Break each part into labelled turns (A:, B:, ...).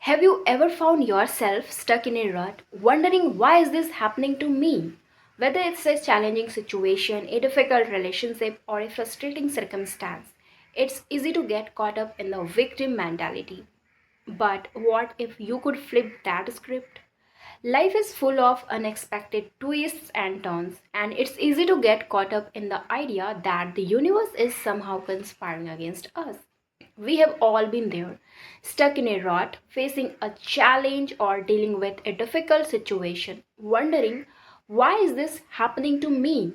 A: Have you ever found yourself stuck in a rut, wondering why is this happening to me? Whether it's a challenging situation, a difficult relationship, or a frustrating circumstance, it's easy to get caught up in the victim mentality. But what if you could flip that script? Life is full of unexpected twists and turns, and it's easy to get caught up in the idea that the universe is somehow conspiring against us. We have all been there, stuck in a rut, facing a challenge or dealing with a difficult situation, wondering why is this happening to me?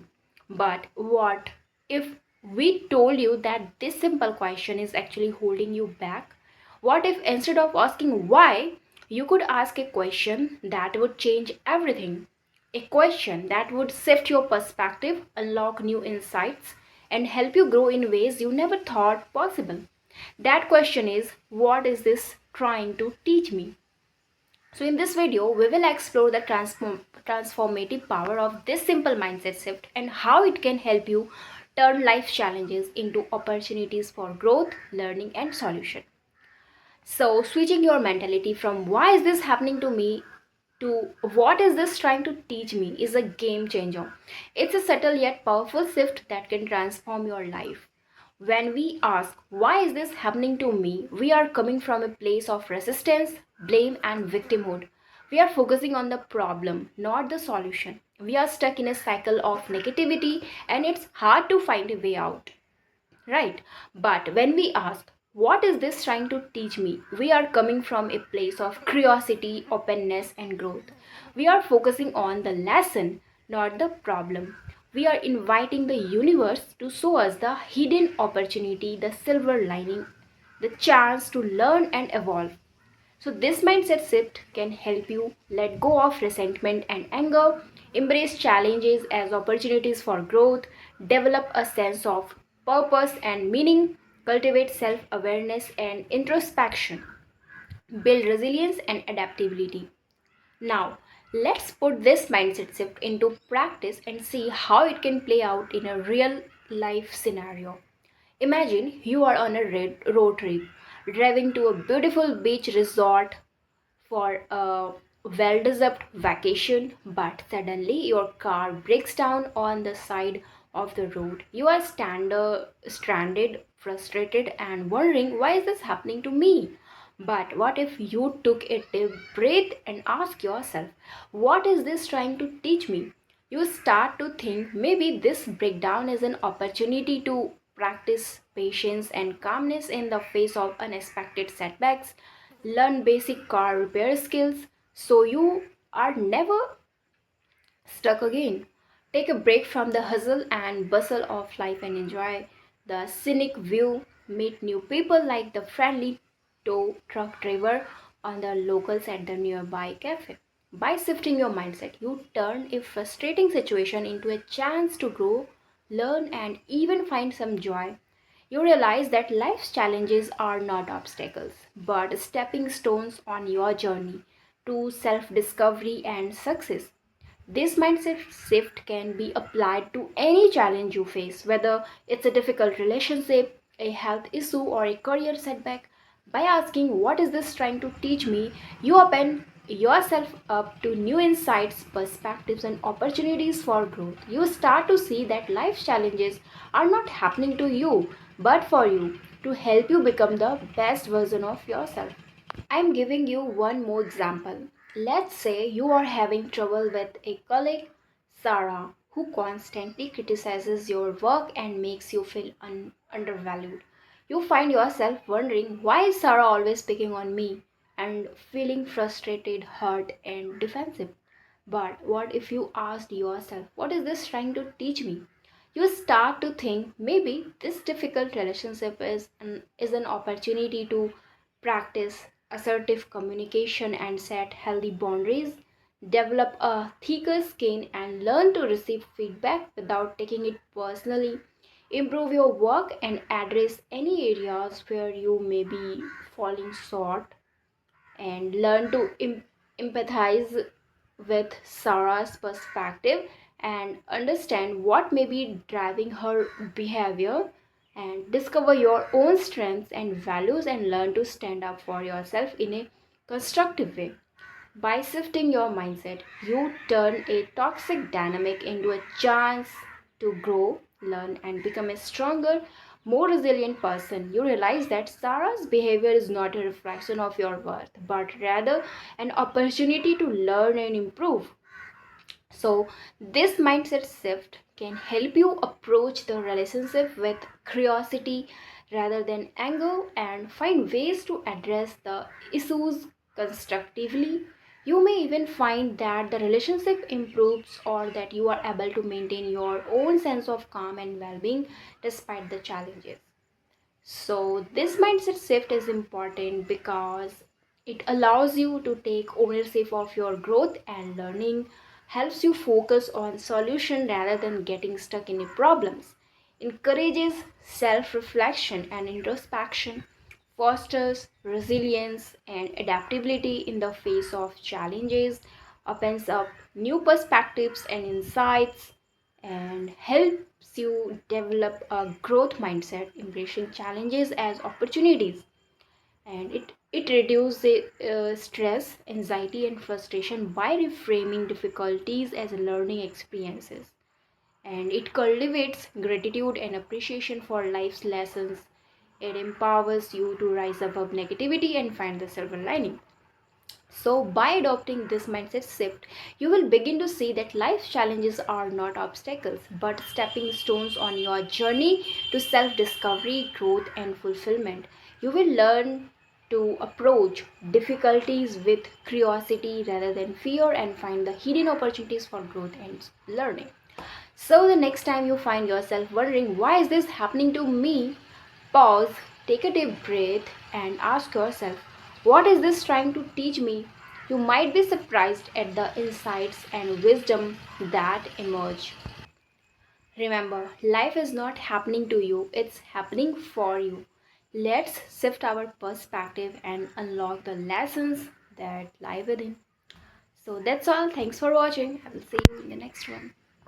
A: But what if we told you that this simple question is actually holding you back? What if instead of asking why, you could ask a question that would change everything? A question that would shift your perspective, unlock new insights, and help you grow in ways you never thought possible. That question is, what is this trying to teach me? So, in this video, we will explore the transformative power of this simple mindset shift and how it can help you turn life challenges into opportunities for growth, learning, and solution. So, switching your mentality from why is this happening to me to what is this trying to teach me is a game changer. It's a subtle yet powerful shift that can transform your life. When we ask, why is this happening to me? We are coming from a place of resistance, blame, and victimhood. We are focusing on the problem, not the solution. We are stuck in a cycle of negativity and it's hard to find a way out. Right. But when we ask, what is this trying to teach me? We are coming from a place of curiosity, openness, and growth. We are focusing on the lesson, not the problem. We are inviting the universe to show us the hidden opportunity, the silver lining, the chance to learn and evolve. So, this mindset shift can help you let go of resentment and anger, embrace challenges as opportunities for growth, develop a sense of purpose and meaning, cultivate self awareness and introspection, build resilience and adaptability. Now, let's put this mindset shift into practice and see how it can play out in a real life scenario. Imagine you are on a road trip, driving to a beautiful beach resort for a well deserved vacation, but suddenly your car breaks down on the side of the road. You are stranded, frustrated, and wondering why is this happening to me? But what if you took a deep breath and ask yourself, what is this trying to teach me? You start to think maybe this breakdown is an opportunity to practice patience and calmness in the face of unexpected setbacks, learn basic car repair skills so you are never stuck again. Take a break from the hustle and bustle of life and enjoy the scenic view. Meet new people like the friendly tow truck driver on the locals at the nearby cafe. By shifting your mindset, you turn a frustrating situation into a chance to grow, learn, and even find some joy. You realize that life's challenges are not obstacles, but stepping stones on your journey to self discovery and success. This mindset shift can be applied to any challenge you face, whether it's a difficult relationship, a health issue, or a career setback. By asking, what is this trying to teach me? You open yourself up to new insights, perspectives, and opportunities for growth. You start to see that life's challenges are not happening to you, but for you to help you become the best version of yourself. I'm giving you one more example. Let's say you are having trouble with a colleague, Sarah, who constantly criticizes your work and makes you feel undervalued. You find yourself wondering, why is Sarah always picking on me, and feeling frustrated, hurt, and defensive. But what if you asked yourself, what is this trying to teach me? You start to think maybe this difficult relationship is an opportunity to practice assertive communication and set healthy boundaries, develop a thicker skin and learn to receive feedback without taking it personally, improve your work and address any areas where you may be falling short, and learn to empathize with Sarah's perspective and understand what may be driving her behavior, and discover your own strengths and values and learn to stand up for yourself in a constructive way. By shifting your mindset, you turn a toxic dynamic into a chance to grow, learn, and become a stronger, more resilient person. You realize that Sarah's behavior is not a reflection of your worth, but rather an opportunity to learn and improve. So, this mindset shift can help you approach the relationship with curiosity rather than anger and find ways to address the issues constructively. You may even find that the relationship improves or that you are able to maintain your own sense of calm and well being despite the challenges. So, this mindset shift is important because it allows you to take ownership of your growth and learning, helps you focus on solution rather than getting stuck in the problems, encourages self-reflection and introspection, fosters resilience and adaptability in the face of challenges, opens up new perspectives and insights, and helps you develop a growth mindset, embracing challenges as opportunities. And it reduces stress, anxiety, and frustration by reframing difficulties as learning experiences. And it cultivates gratitude and appreciation for life's lessons. It empowers you to rise above negativity and find the silver lining. So, by adopting this mindset shift, you will begin to see that life challenges are not obstacles but stepping stones on your journey to self discovery, growth, and fulfillment. You will learn to approach difficulties with curiosity rather than fear and find the hidden opportunities for growth and learning. So, the next time you find yourself wondering, why is this happening to me? Pause, take a deep breath, and ask yourself, what is this trying to teach me? You might be surprised at the insights and wisdom that emerge. Remember, life is not happening to you, it's happening for you. Let's shift our perspective and unlock the lessons that lie within. So that's all. Thanks for watching. I will see you in the next one.